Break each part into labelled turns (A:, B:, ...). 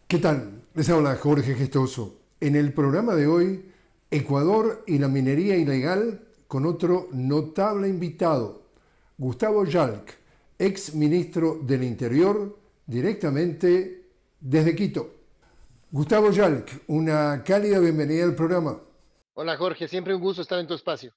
A: ¿Qué tal? Les habla Jorge Gestoso. En el programa de hoy, Ecuador y la minería ilegal con otro notable invitado, Gustavo Yalc, ex ministro del Interior, directamente desde Quito. Gustavo Yalc, una cálida bienvenida al programa.
B: Hola Jorge, siempre un gusto estar en tu espacio.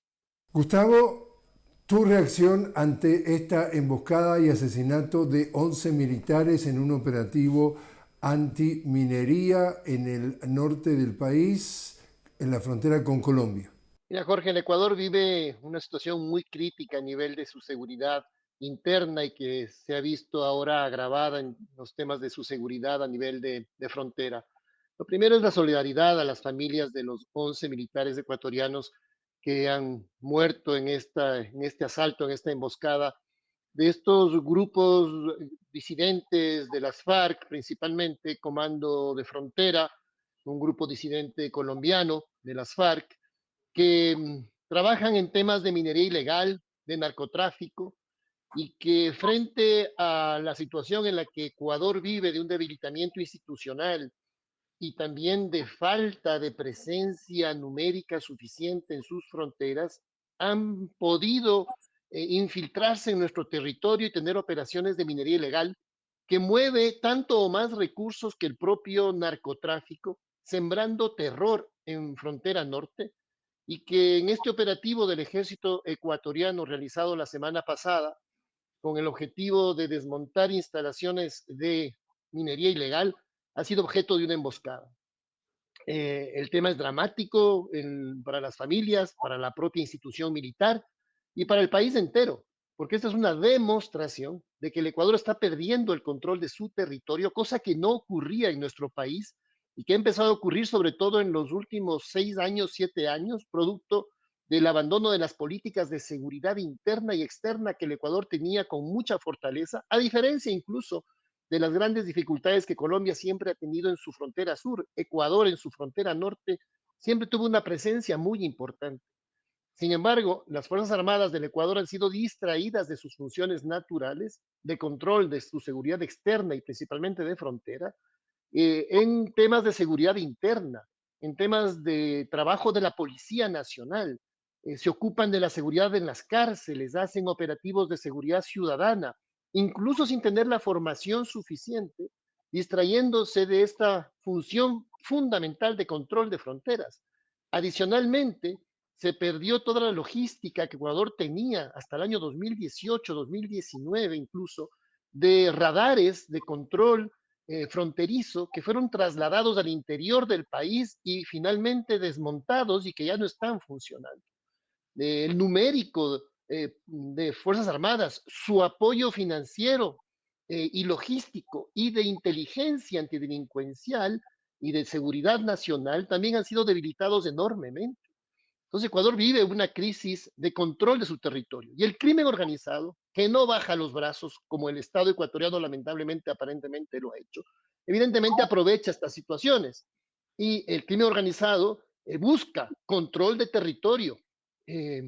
A: Gustavo, tu reacción ante esta emboscada y asesinato de 11 militares en un operativo antiminería en el norte del país, en la frontera con Colombia.
B: Mira Jorge, el Ecuador vive una situación muy crítica a nivel de su seguridad interna y que se ha visto ahora agravada en los temas de su seguridad a nivel de frontera. Lo primero es la solidaridad a las familias de los 11 militares ecuatorianos que han muerto en este asalto, en esta emboscada, de estos grupos disidentes de las FARC, principalmente Comando de Frontera, un grupo disidente colombiano de las FARC, que trabajan en temas de minería ilegal, de narcotráfico, y que frente a la situación en la que Ecuador vive de un debilitamiento institucional y también de falta de presencia numérica suficiente en sus fronteras, han podido infiltrarse en nuestro territorio y tener operaciones de minería ilegal que mueve tanto o más recursos que el propio narcotráfico, sembrando terror en frontera norte, y que en este operativo del ejército ecuatoriano realizado la semana pasada, con el objetivo de desmontar instalaciones de minería ilegal, ha sido objeto de una emboscada. El tema es dramático para las familias, para la propia institución militar y para el país entero, porque esta es una demostración de que el Ecuador está perdiendo el control de su territorio, cosa que no ocurría en nuestro país y que ha empezado a ocurrir sobre todo en los últimos 6 años, 7 años, producto del abandono de las políticas de seguridad interna y externa que el Ecuador tenía con mucha fortaleza, a diferencia incluso de las grandes dificultades que Colombia siempre ha tenido en su frontera sur. Ecuador en su frontera norte siempre tuvo una presencia muy importante. Sin embargo, las Fuerzas Armadas del Ecuador han sido distraídas de sus funciones naturales de control de su seguridad externa y principalmente de frontera, en temas de seguridad interna, en temas de trabajo de la Policía Nacional. Se ocupan de la seguridad en las cárceles, hacen operativos de seguridad ciudadana, incluso sin tener la formación suficiente, distrayéndose de esta función fundamental de control de fronteras. Adicionalmente, se perdió toda la logística que Ecuador tenía hasta el año 2018, 2019 incluso, de radares de control fronterizo que fueron trasladados al interior del país y finalmente desmontados y que ya no están funcionando. El numérico de Fuerzas Armadas, su apoyo financiero y logístico y de inteligencia antidelincuencial y de seguridad nacional también han sido debilitados enormemente. Entonces Ecuador vive una crisis de control de su territorio y el crimen organizado, que no baja los brazos como el Estado ecuatoriano lamentablemente aparentemente lo ha hecho, evidentemente aprovecha estas situaciones y el crimen organizado busca control de territorio, eh,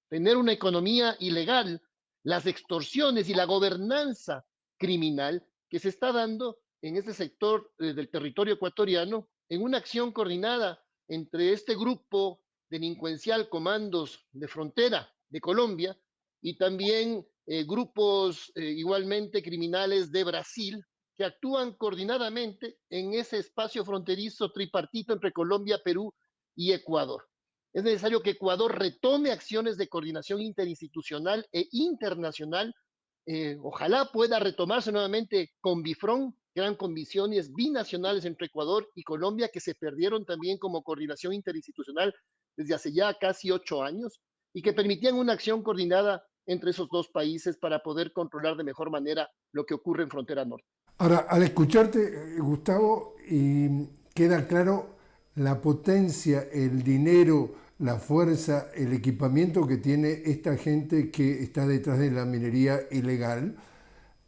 B: tener una economía ilegal, las extorsiones y la gobernanza criminal que se está dando en este sector del territorio ecuatoriano en una acción coordinada entre este grupo delincuencial Comandos de Frontera de Colombia y también grupos igualmente criminales de Brasil que actúan coordinadamente en ese espacio fronterizo tripartito entre Colombia, Perú y Ecuador. Es necesario que Ecuador retome acciones de coordinación interinstitucional e internacional. Ojalá pueda retomarse nuevamente con Bifron, que eran condiciones binacionales entre Ecuador y Colombia que se perdieron también como coordinación interinstitucional desde hace ya casi 8 años y que permitían una acción coordinada entre esos dos países para poder controlar de mejor manera lo que ocurre en frontera norte.
A: Ahora, al escucharte, Gustavo, y queda claro la potencia, el dinero, la fuerza, el equipamiento que tiene esta gente que está detrás de la minería ilegal.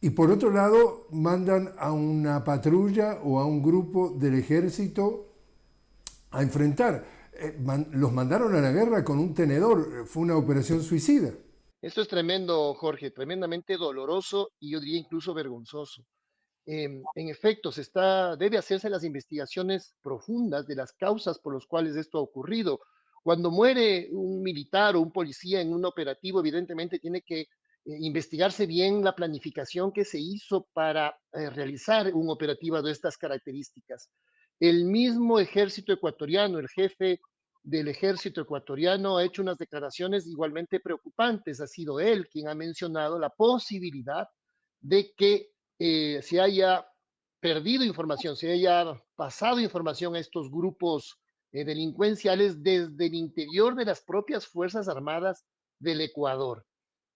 A: Y por otro lado, mandan a una patrulla o a un grupo del ejército a enfrentar. Los mandaron a la guerra con un tenedor. Fue una operación suicida.
B: Esto es tremendo, Jorge, tremendamente doloroso y yo diría incluso vergonzoso. en efecto, debe hacerse las investigaciones profundas de las causas por las cuales esto ha ocurrido. Cuando muere un militar o un policía en un operativo, evidentemente tiene que investigarse bien la planificación que se hizo para realizar un operativo de estas características. El mismo ejército ecuatoriano, el jefe del ejército ecuatoriano ha hecho unas declaraciones igualmente preocupantes. Ha sido él quien ha mencionado la posibilidad de que se haya perdido información, se haya pasado información a estos grupos delincuenciales desde el interior de las propias Fuerzas Armadas del Ecuador.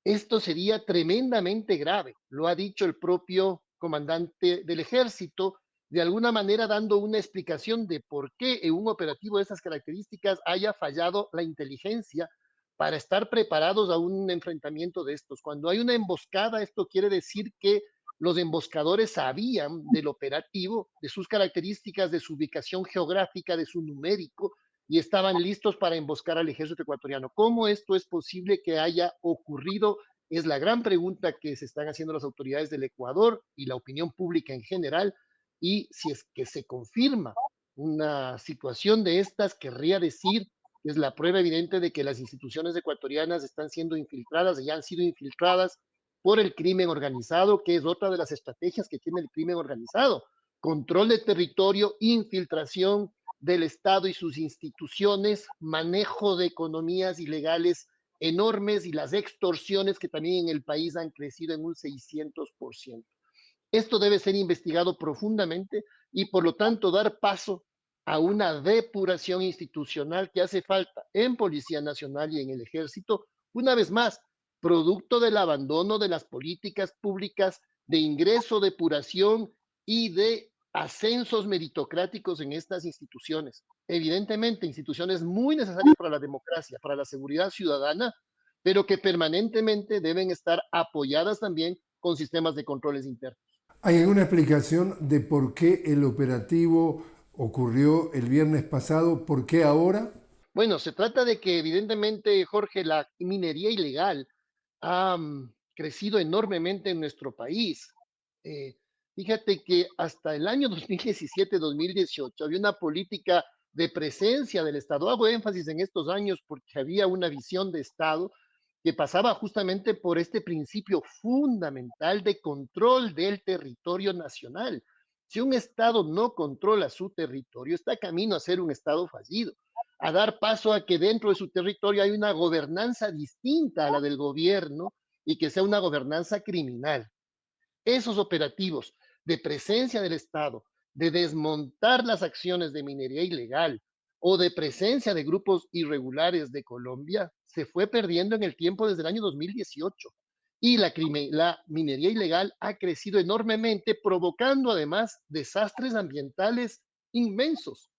B: Esto sería tremendamente grave, lo ha dicho el propio comandante del ejército, de alguna manera dando una explicación de por qué en un operativo de esas características haya fallado la inteligencia para estar preparados a un enfrentamiento de estos. Cuando hay una emboscada, esto quiere decir que los emboscadores sabían del operativo, de sus características, de su ubicación geográfica, de su numérico, y estaban listos para emboscar al ejército ecuatoriano. ¿Cómo esto es posible que haya ocurrido? Es la gran pregunta que se están haciendo las autoridades del Ecuador y la opinión pública en general. Y si es que se confirma una situación de estas, querría decir que es la prueba evidente de que las instituciones ecuatorianas están siendo infiltradas y han sido infiltradas por el crimen organizado, que es otra de las estrategias que tiene el crimen organizado. Control de territorio, infiltración del Estado y sus instituciones, manejo de economías ilegales enormes y las extorsiones que también en el país han crecido en un 600%. Esto debe ser investigado profundamente y por lo tanto dar paso a una depuración institucional que hace falta en Policía Nacional y en el Ejército, una vez más, producto del abandono de las políticas públicas de ingreso, depuración y de ascensos meritocráticos en estas instituciones. Evidentemente, instituciones muy necesarias para la democracia, para la seguridad ciudadana, pero que permanentemente deben estar apoyadas también con sistemas de controles internos.
A: ¿Hay alguna explicación de por qué el operativo ocurrió el viernes pasado? ¿Por qué ahora?
B: Bueno, se trata de que evidentemente, Jorge, la minería ilegal ha crecido enormemente en nuestro país. Eh, Fíjate que hasta el año 2017-2018 había una política de presencia del Estado. Hago énfasis en estos años porque había una visión de Estado que pasaba justamente por este principio fundamental de control del territorio nacional. Si un Estado no controla su territorio, está camino a ser un Estado fallido, a dar paso a que dentro de su territorio hay una gobernanza distinta a la del gobierno y que sea una gobernanza criminal. Esos operativos de presencia del Estado, de desmontar las acciones de minería ilegal o de presencia de grupos irregulares de Colombia, se fue perdiendo en el tiempo desde el año 2018. Y la minería ilegal ha crecido enormemente, provocando además desastres ambientales inmensos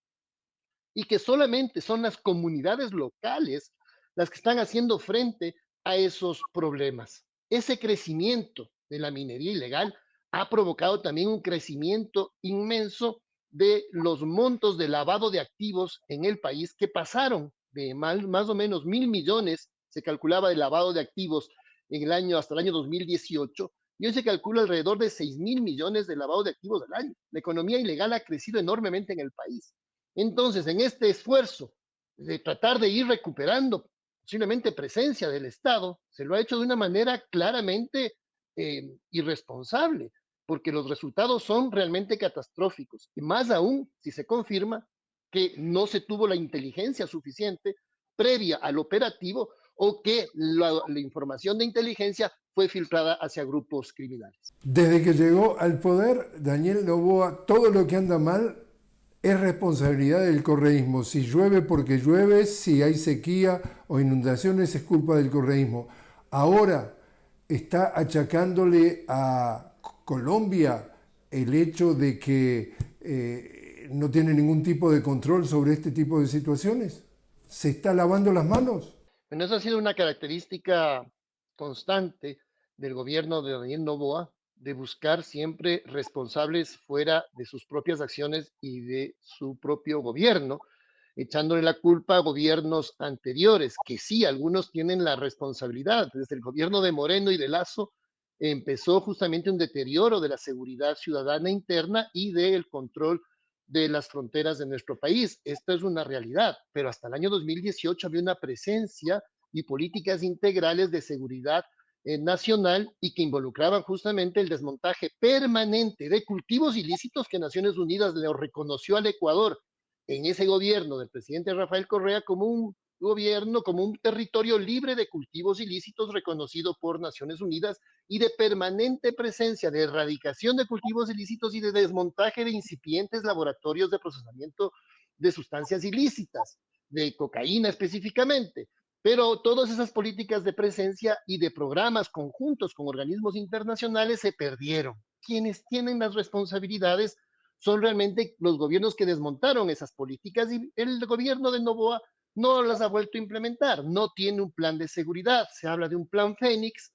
B: y que solamente son las comunidades locales las que están haciendo frente a esos problemas. Ese crecimiento de la minería ilegal ha provocado también un crecimiento inmenso de los montos de lavado de activos en el país que pasaron de más o menos 1.000 millones, se calculaba de lavado de activos en el año hasta el año 2018, y hoy se calcula alrededor de 6.000 millones de lavado de activos al año. La economía ilegal ha crecido enormemente en el país. Entonces, en este esfuerzo de tratar de ir recuperando posiblemente presencia del Estado, se lo ha hecho de una manera claramente irresponsable, porque los resultados son realmente catastróficos. Y más aún si se confirma que no se tuvo la inteligencia suficiente previa al operativo o que la información de inteligencia fue filtrada hacia grupos criminales.
A: Desde que llegó al poder, Daniel Noboa, todo lo que anda mal es responsabilidad del correísmo. Si llueve porque llueve, si hay sequía o inundaciones es culpa del correísmo. Ahora está achacándole a Colombia el hecho de que no tiene ningún tipo de control sobre este tipo de situaciones. ¿Se está lavando las manos?
B: Bueno, esa ha sido una característica constante del gobierno de Daniel Noboa, de buscar siempre responsables fuera de sus propias acciones y de su propio gobierno, echándole la culpa a gobiernos anteriores, que sí, algunos tienen la responsabilidad. Desde el gobierno de Moreno y de Lazo, empezó justamente un deterioro de la seguridad ciudadana interna y del control de las fronteras de nuestro país. Esta es una realidad, pero hasta el año 2018 había una presencia y políticas integrales de seguridad nacional y que involucraban justamente el desmontaje permanente de cultivos ilícitos que Naciones Unidas le reconoció al Ecuador en ese gobierno del presidente Rafael Correa como un gobierno, como un territorio libre de cultivos ilícitos reconocido por Naciones Unidas y de permanente presencia de erradicación de cultivos ilícitos y de desmontaje de incipientes laboratorios de procesamiento de sustancias ilícitas, de cocaína específicamente. Pero todas esas políticas de presencia y de programas conjuntos con organismos internacionales se perdieron. Quienes tienen las responsabilidades son realmente los gobiernos que desmontaron esas políticas y el gobierno de Novoa no las ha vuelto a implementar, no tiene un plan de seguridad, se habla de un plan Fénix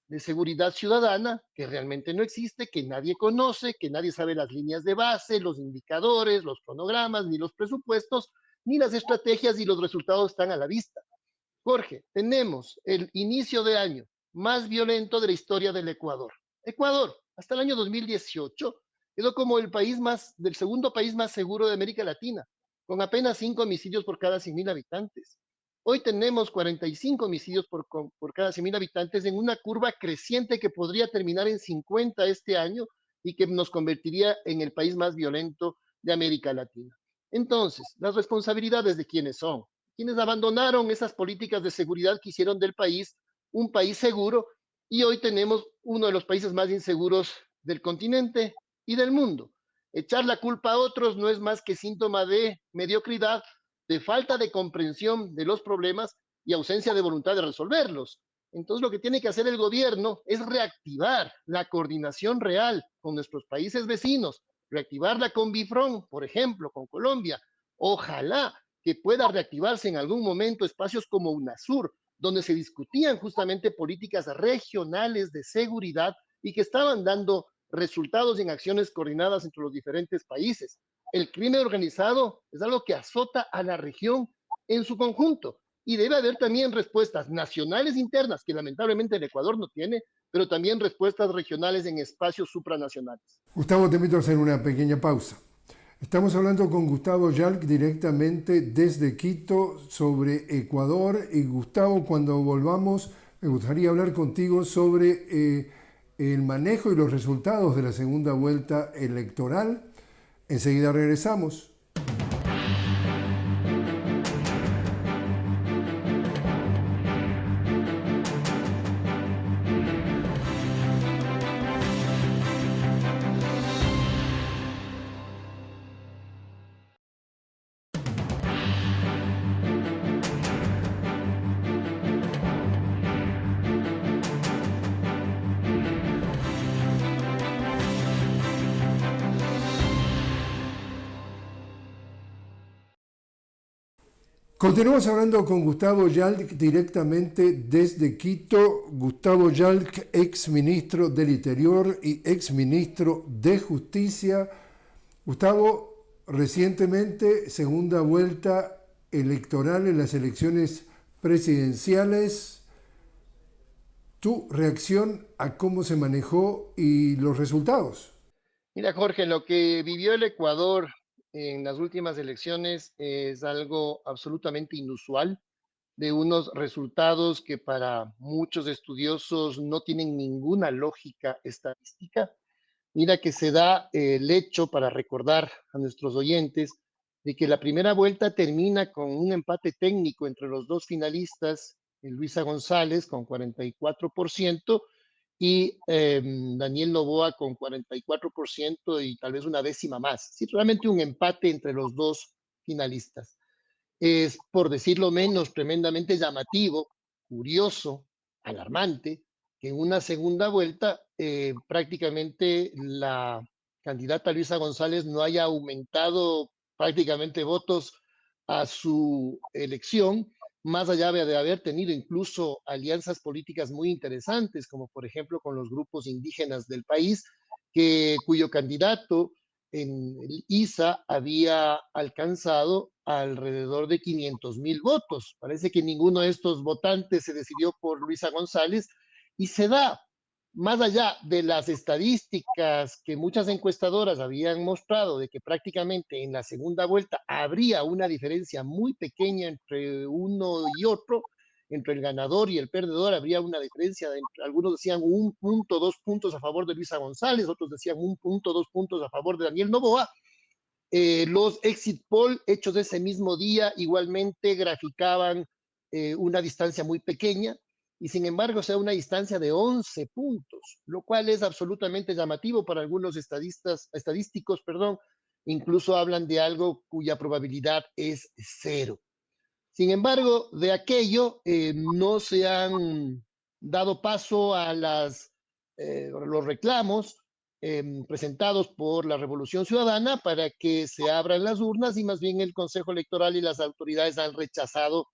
B: de seguridad ciudadana que realmente no existe, que nadie conoce, que nadie sabe las líneas de base, los indicadores, los cronogramas, ni los presupuestos, ni las estrategias y los resultados están a la vista. Jorge, tenemos el inicio de año más violento de la historia del Ecuador. Ecuador, hasta el año 2018, quedó como del segundo país más seguro de América Latina, con apenas 5 homicidios por cada 100.000 habitantes. Hoy tenemos 45 homicidios por cada 100.000 habitantes en una curva creciente que podría terminar en 50 este año y que nos convertiría en el país más violento de América Latina. Entonces, las responsabilidades de quiénes son, quienes abandonaron esas políticas de seguridad que hicieron del país un país seguro y hoy tenemos uno de los países más inseguros del continente y del mundo. Echar la culpa a otros no es más que síntoma de mediocridad, de falta de comprensión de los problemas y ausencia de voluntad de resolverlos. Entonces lo que tiene que hacer el gobierno es reactivar la coordinación real con nuestros países vecinos, reactivarla con Bifron, por ejemplo, con Colombia. Ojalá que pueda reactivarse en algún momento espacios como UNASUR, donde se discutían justamente políticas regionales de seguridad y que estaban dando resultados en acciones coordinadas entre los diferentes países. El crimen organizado es algo que azota a la región en su conjunto y debe haber también respuestas nacionales internas, que lamentablemente el Ecuador no tiene, pero también respuestas regionales en espacios supranacionales.
A: Gustavo, te invito a hacer una pequeña pausa. Estamos hablando con Gustavo Yalc directamente desde Quito sobre Ecuador. Y Gustavo, cuando volvamos, me gustaría hablar contigo sobre el manejo y los resultados de la segunda vuelta electoral. Enseguida regresamos. Continuamos hablando con Gustavo Yalc directamente desde Quito. Gustavo Yalc, ex ministro del Interior y ex ministro de Justicia. Gustavo, recientemente segunda vuelta electoral en las elecciones presidenciales. ¿Tu reacción a cómo se manejó y los resultados?
B: Mira, Jorge, lo que vivió el Ecuador en las últimas elecciones es algo absolutamente inusual, de unos resultados que para muchos estudiosos no tienen ninguna lógica estadística. Mira que se da el hecho para recordar a nuestros oyentes de que la primera vuelta termina con un empate técnico entre los dos finalistas, Luisa González con 44% y Daniel Noboa con 44% y tal vez una décima más. Sí, realmente un empate entre los dos finalistas. Es, por decirlo menos, tremendamente llamativo, curioso, alarmante, que en una segunda vuelta prácticamente la candidata Luisa González no haya aumentado prácticamente votos a su elección, más allá de haber tenido incluso alianzas políticas muy interesantes, como por ejemplo con los grupos indígenas del país, cuyo candidato en el ISA había alcanzado alrededor de 500.000 votos. Parece que ninguno de estos votantes se decidió por Luisa González y se da más allá de las estadísticas que muchas encuestadoras habían mostrado de que prácticamente en la segunda vuelta habría una diferencia muy pequeña entre uno y otro, entre el ganador y el perdedor, habría una diferencia, algunos decían 1 punto, 2 puntos a favor de Luisa González, otros decían 1 punto, 2 puntos a favor de Daniel Noboa. Los exit poll hechos ese mismo día igualmente graficaban una distancia muy pequeña y sin embargo sea una distancia de 11 puntos, lo cual es absolutamente llamativo para algunos estadísticos, perdón, incluso hablan de algo cuya probabilidad es cero. Sin embargo, de aquello no se han dado paso a los reclamos presentados por la Revolución Ciudadana para que se abran las urnas y más bien el Consejo Electoral y las autoridades han rechazado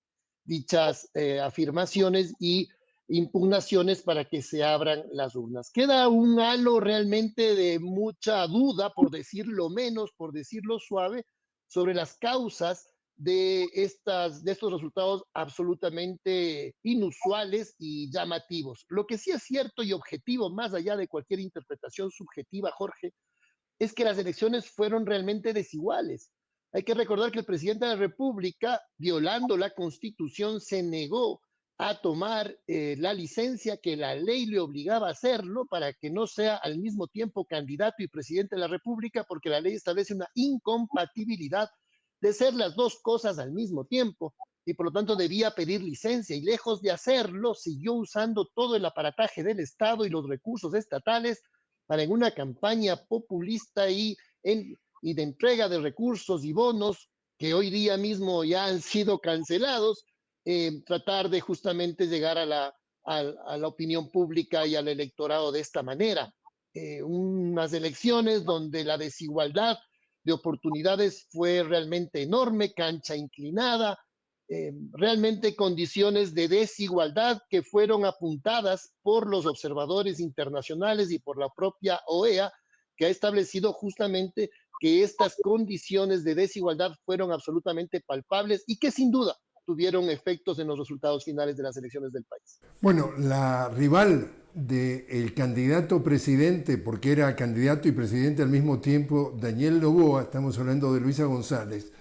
B: dichas afirmaciones y impugnaciones para que se abran las urnas. Queda un halo realmente de mucha duda, por decirlo menos, por decirlo suave, sobre las causas de estos resultados absolutamente inusuales y llamativos. Lo que sí es cierto y objetivo, más allá de cualquier interpretación subjetiva, Jorge, es que las elecciones fueron realmente desiguales. Hay que recordar que el presidente de la República, violando la Constitución, se negó a tomar la licencia que la ley le obligaba a hacerlo para que no sea al mismo tiempo candidato y presidente de la República, porque la ley establece una incompatibilidad de ser las dos cosas al mismo tiempo y por lo tanto debía pedir licencia y lejos de hacerlo siguió usando todo el aparataje del Estado y los recursos estatales para en una campaña populista y de entrega de recursos y bonos que hoy día mismo ya han sido cancelados, tratar de justamente llegar a la opinión pública y al electorado de esta manera. Unas elecciones donde la desigualdad de oportunidades fue realmente enorme, cancha inclinada, realmente condiciones de desigualdad que fueron apuntadas por los observadores internacionales y por la propia OEA, que ha establecido justamente que estas condiciones de desigualdad fueron absolutamente palpables y que sin duda tuvieron efectos en los resultados finales de las elecciones del país.
A: Bueno, la rival del candidato presidente, porque era candidato y presidente al mismo tiempo, Daniel Noboa, estamos hablando de Luisa González,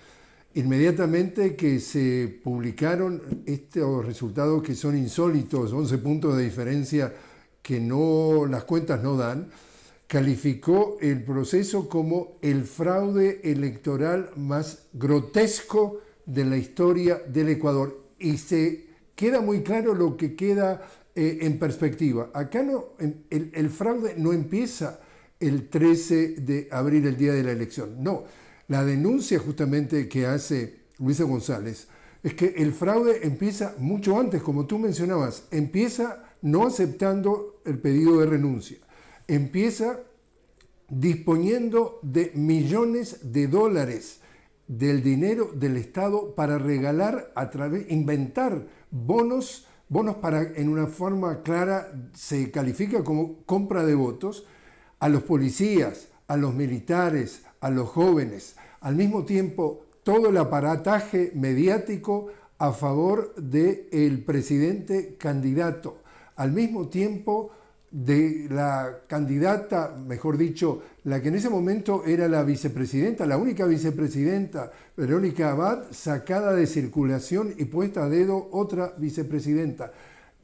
A: inmediatamente que se publicaron estos resultados que son insólitos, 11 puntos de diferencia que no, las cuentas no dan, calificó el proceso como el fraude electoral más grotesco de la historia del Ecuador. Y se queda muy claro lo que queda en perspectiva. Acá no, el fraude no empieza el 13 de abril, el día de la elección. No, la denuncia justamente que hace Luisa González es que el fraude empieza mucho antes, como tú mencionabas, empieza no aceptando el pedido de renuncia, empieza disponiendo de millones de dólares del dinero del Estado para regalar inventar bonos para, en una forma clara, se califica como compra de votos a los policías, a los militares, a los jóvenes. Al mismo tiempo, todo el aparataje mediático a favor del presidente candidato. Al mismo tiempo, de la candidata, mejor dicho, la que en ese momento era la vicepresidenta, la única vicepresidenta, Verónica Abad, sacada de circulación y puesta a dedo otra vicepresidenta.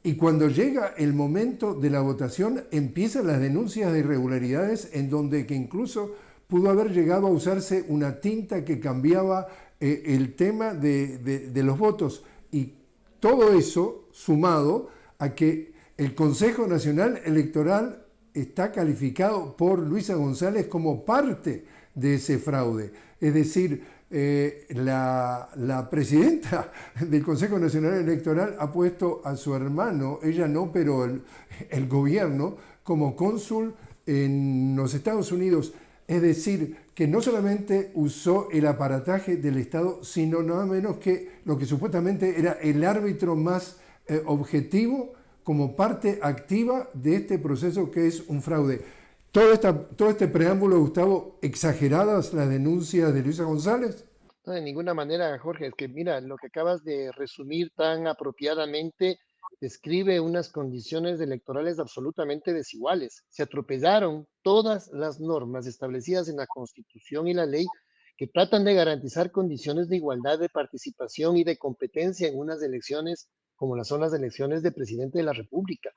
A: Y cuando llega el momento de la votación, empiezan las denuncias de irregularidades en donde que incluso pudo haber llegado a usarse una tinta que cambiaba el tema de los votos. Y todo eso sumado a que el Consejo Nacional Electoral está calificado por Luisa González como parte de ese fraude. Es decir, la presidenta del Consejo Nacional Electoral ha puesto a su hermano, ella no, pero el gobierno, como cónsul en los Estados Unidos. Es decir, que no solamente usó el aparataje del Estado, sino nada menos que lo que supuestamente era el árbitro más objetivo como parte activa de este proceso que es un fraude. Todo este preámbulo, Gustavo, ¿exageradas las denuncias de Luisa González?
B: No, de ninguna manera, Jorge, es que mira, lo que acabas de resumir tan apropiadamente describe unas condiciones electorales absolutamente desiguales. Se atropellaron todas las normas establecidas en la Constitución y la ley que tratan de garantizar condiciones de igualdad de participación y de competencia en unas elecciones como las son las elecciones de presidente de la República.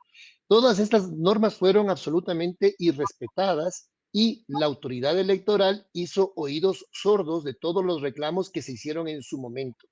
B: Todas estas normas fueron absolutamente irrespetadas y la autoridad electoral hizo oídos sordos de todos los reclamos que se hicieron en su momento.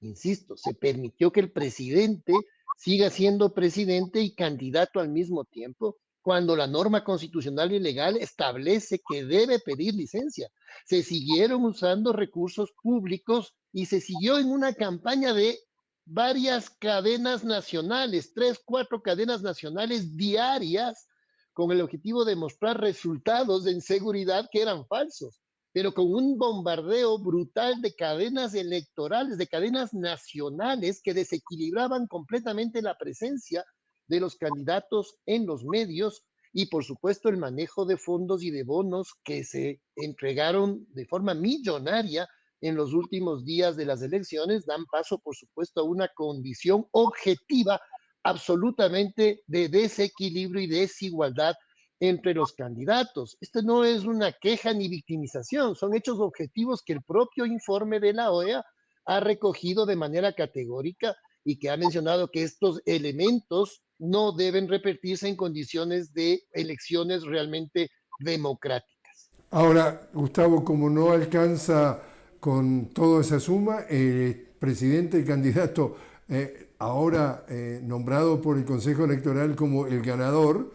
B: Insisto, se permitió que el presidente siga siendo presidente y candidato al mismo tiempo, cuando la norma constitucional y legal establece que debe pedir licencia. Se siguieron usando recursos públicos y se siguió en una campaña de varias cadenas nacionales, 3, 4 cadenas nacionales diarias, con el objetivo de mostrar resultados de inseguridad que eran falsos, pero con un bombardeo brutal de cadenas electorales, de cadenas nacionales que desequilibraban completamente la presencia de los candidatos en los medios y por supuesto el manejo de fondos y de bonos que se entregaron de forma millonaria en los últimos días de las elecciones dan paso, por supuesto, a una condición objetiva absolutamente de desequilibrio y desigualdad entre los candidatos. Esto no es una queja ni victimización, son hechos objetivos que el propio informe de la OEA ha recogido de manera categórica y que ha mencionado que estos elementos no deben repetirse en condiciones de elecciones realmente democráticas.
A: Ahora, Gustavo, como no alcanza con toda esa suma, el presidente y candidato ahora nombrado por el Consejo Electoral como el ganador,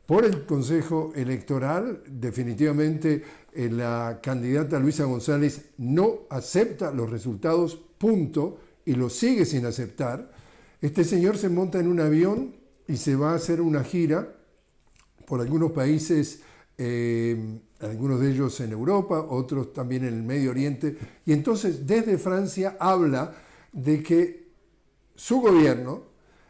A: por el Consejo Electoral, definitivamente la candidata Luisa González no acepta los resultados, punto, y los sigue sin aceptar. Este señor se monta en un avión y se va a hacer una gira por algunos países, algunos de ellos en Europa, otros también en el Medio Oriente, y entonces desde Francia habla de que su gobierno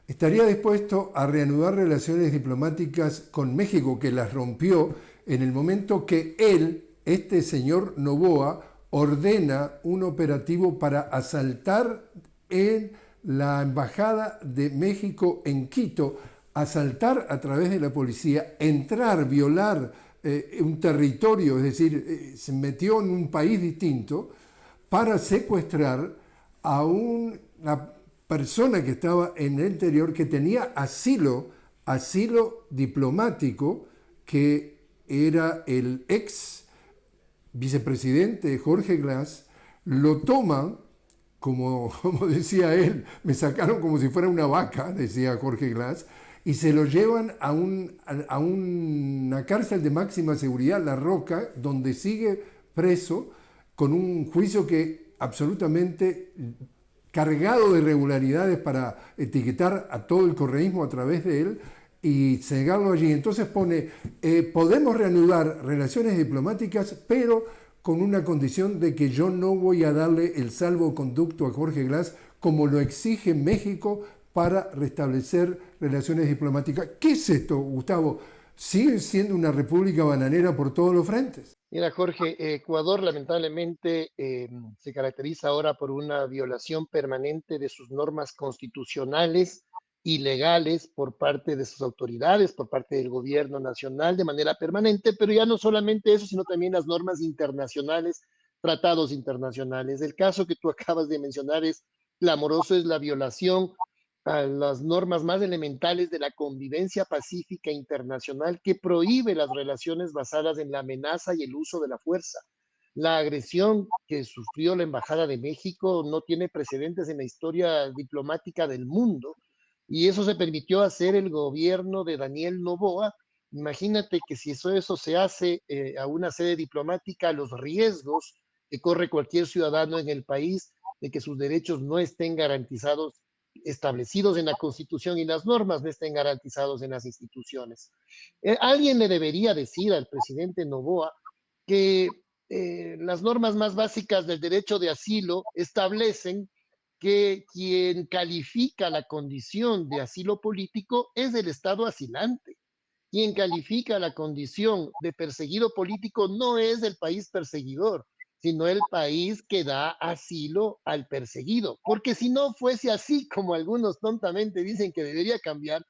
A: estaría dispuesto a reanudar relaciones diplomáticas con México, que las rompió en el momento que él, este señor Noboa, ordena un operativo para asaltar en la Embajada de México en Quito, asaltar a través de la policía, entrar, violar un territorio, es decir, se metió en un país distinto para secuestrar a una persona que estaba en el interior, que tenía asilo diplomático, que era el ex vicepresidente Jorge Glass. Lo toman, como decía él, me sacaron como si fuera una vaca, decía Jorge Glass, y se lo llevan a una cárcel de máxima seguridad, La Roca, donde sigue preso con un juicio que absolutamente cargado de irregularidades para etiquetar a todo el correísmo a través de él y cegarlo allí. Entonces pone, podemos reanudar relaciones diplomáticas, pero con una condición de que yo no voy a darle el salvoconducto a Jorge Glass como lo exige México para restablecer relaciones diplomáticas. ¿Qué es esto, Gustavo? ¿Sigue siendo una república bananera por todos los frentes?
B: Mira, Jorge, Ecuador lamentablemente se caracteriza ahora por una violación permanente de sus normas constitucionales y legales por parte de sus autoridades, por parte del gobierno nacional de manera permanente, pero ya no solamente eso, sino también las normas internacionales, tratados internacionales. El caso que tú acabas de mencionar es clamoroso, es la violación a las normas más elementales de la convivencia pacífica internacional que prohíbe las relaciones basadas en la amenaza y el uso de la fuerza. La agresión que sufrió la Embajada de México no tiene precedentes en la historia diplomática del mundo y eso se permitió hacer el gobierno de Daniel Noboa. Imagínate que si eso se hace a una sede diplomática, los riesgos que corre cualquier ciudadano en el país de que sus derechos no estén garantizados establecidos en la Constitución y las normas no estén garantizados en las instituciones. Alguien le debería decir al presidente Noboa que las normas más básicas del derecho de asilo establecen que quien califica la condición de asilo político es el Estado asilante. Quien califica la condición de perseguido político no es el país perseguidor. sino el país que da asilo al perseguido. Porque si no fuese así, como algunos tontamente dicen que debería cambiar,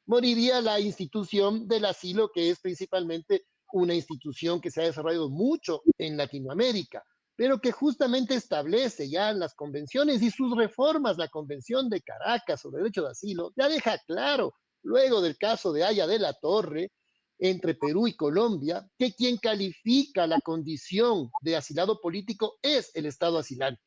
B: moriría la institución del asilo, que es principalmente una institución que se ha desarrollado mucho en Latinoamérica, pero que justamente establece ya en las convenciones y sus reformas, la Convención de Caracas sobre derecho de asilo, ya deja claro, luego del caso de Haya de la Torre, entre Perú y Colombia, que quien califica la condición de asilado político es el Estado asilante.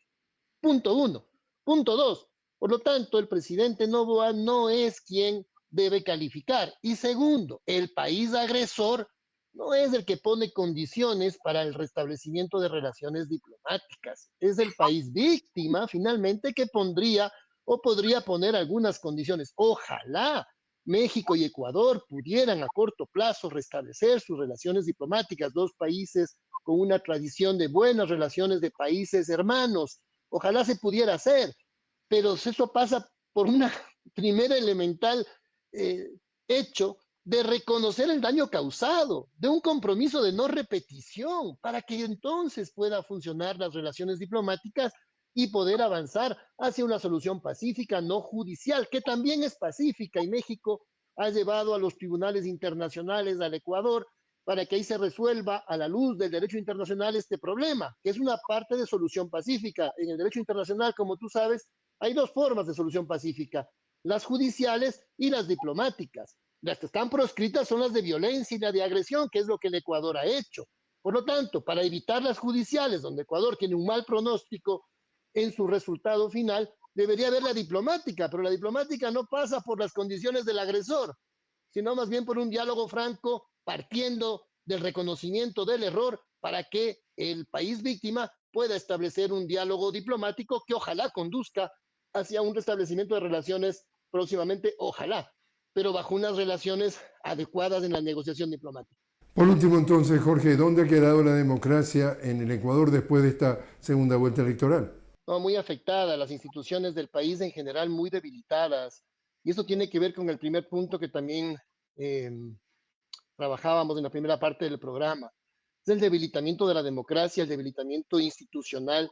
B: Punto uno. Punto dos. Por lo tanto, el presidente Noboa no es quien debe calificar. Y segundo, el país agresor no es el que pone condiciones para el restablecimiento de relaciones diplomáticas. Es el país víctima, finalmente, que pondría o podría poner algunas condiciones. Ojalá México y Ecuador pudieran a corto plazo restablecer sus relaciones diplomáticas, dos países con una tradición de buenas relaciones de países hermanos. Ojalá se pudiera hacer, pero eso pasa por una primera elemental eh, hecho de reconocer el daño causado, de un compromiso de no repetición, para que entonces pueda funcionar las relaciones diplomáticas y poder avanzar hacia una solución pacífica, no judicial, que también es pacífica, y México ha llevado a los tribunales internacionales al Ecuador para que ahí se resuelva a la luz del derecho internacional este problema, que es una parte de solución pacífica. En el derecho internacional, como tú sabes, hay dos formas de solución pacífica, las judiciales y las diplomáticas. Las que están proscritas son las de violencia y la de agresión, que es lo que el Ecuador ha hecho. Por lo tanto, para evitar las judiciales, donde Ecuador tiene un mal pronóstico en su resultado final, debería haber la diplomática, pero la diplomática no pasa por las condiciones del agresor, sino más bien por un diálogo franco, partiendo del reconocimiento del error para que el país víctima pueda establecer un diálogo diplomático que ojalá conduzca hacia un restablecimiento de relaciones próximamente, ojalá, pero bajo unas relaciones adecuadas en la negociación diplomática.
A: Por último, entonces, Jorge, ¿dónde ha quedado la democracia en el Ecuador después de esta segunda vuelta electoral?
B: No, muy afectada, las instituciones del país en general muy debilitadas. Y eso tiene que ver con el primer punto que también eh, trabajábamos en la primera parte del programa. Es el debilitamiento de la democracia, el debilitamiento institucional,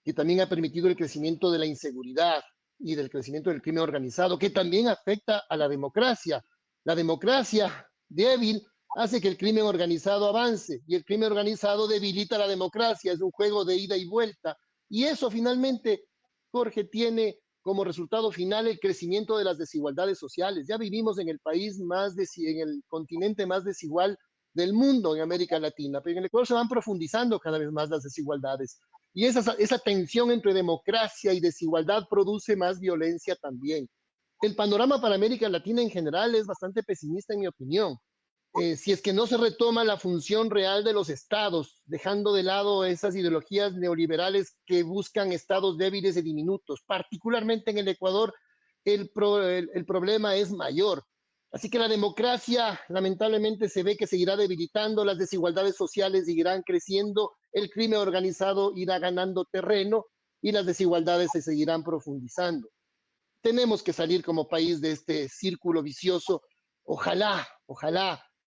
B: que también ha permitido el crecimiento de la inseguridad y del crecimiento del crimen organizado, que también afecta a la democracia. La democracia débil hace que el crimen organizado avance y el crimen organizado debilita la democracia. Es un juego de ida y vuelta. Y eso finalmente, Jorge, tiene como resultado final el crecimiento de las desigualdades sociales. Ya vivimos en el país en el continente más desigual del mundo, en América Latina, pero en el Ecuador se van profundizando cada vez más las desigualdades. Y esa tensión entre democracia y desigualdad produce más violencia también. El panorama para América Latina en general es bastante pesimista, en mi opinión. Si es que no se retoma la función real de los estados, dejando de lado esas ideologías neoliberales que buscan estados débiles y diminutos. Particularmente en el Ecuador, el problema es mayor. Así que la democracia lamentablemente se ve que seguirá debilitando, las desigualdades sociales seguirán creciendo, el crimen organizado irá ganando terreno y las desigualdades se seguirán profundizando. Tenemos que salir como país de este círculo vicioso. Ojalá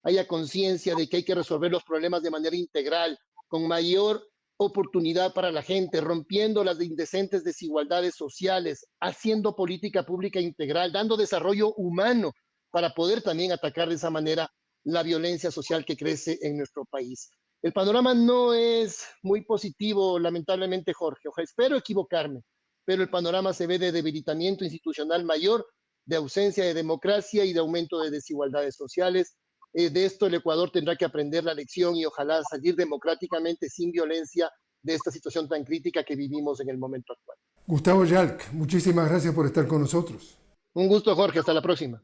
B: haya conciencia de que hay que resolver los problemas de manera integral, con mayor oportunidad para la gente, rompiendo las indecentes desigualdades sociales, haciendo política pública integral, dando desarrollo humano para poder también atacar de esa manera la violencia social que crece en nuestro país. El panorama no es muy positivo, lamentablemente, Jorge. Ojalá, espero equivocarme, pero el panorama se ve de debilitamiento institucional mayor, de ausencia de democracia y de aumento de desigualdades sociales. De esto el Ecuador tendrá que aprender la lección y ojalá salir democráticamente sin violencia de esta situación tan crítica que vivimos en el momento actual.
A: Gustavo Yalc, muchísimas gracias por estar con nosotros.
B: Un gusto, Jorge. Hasta la próxima.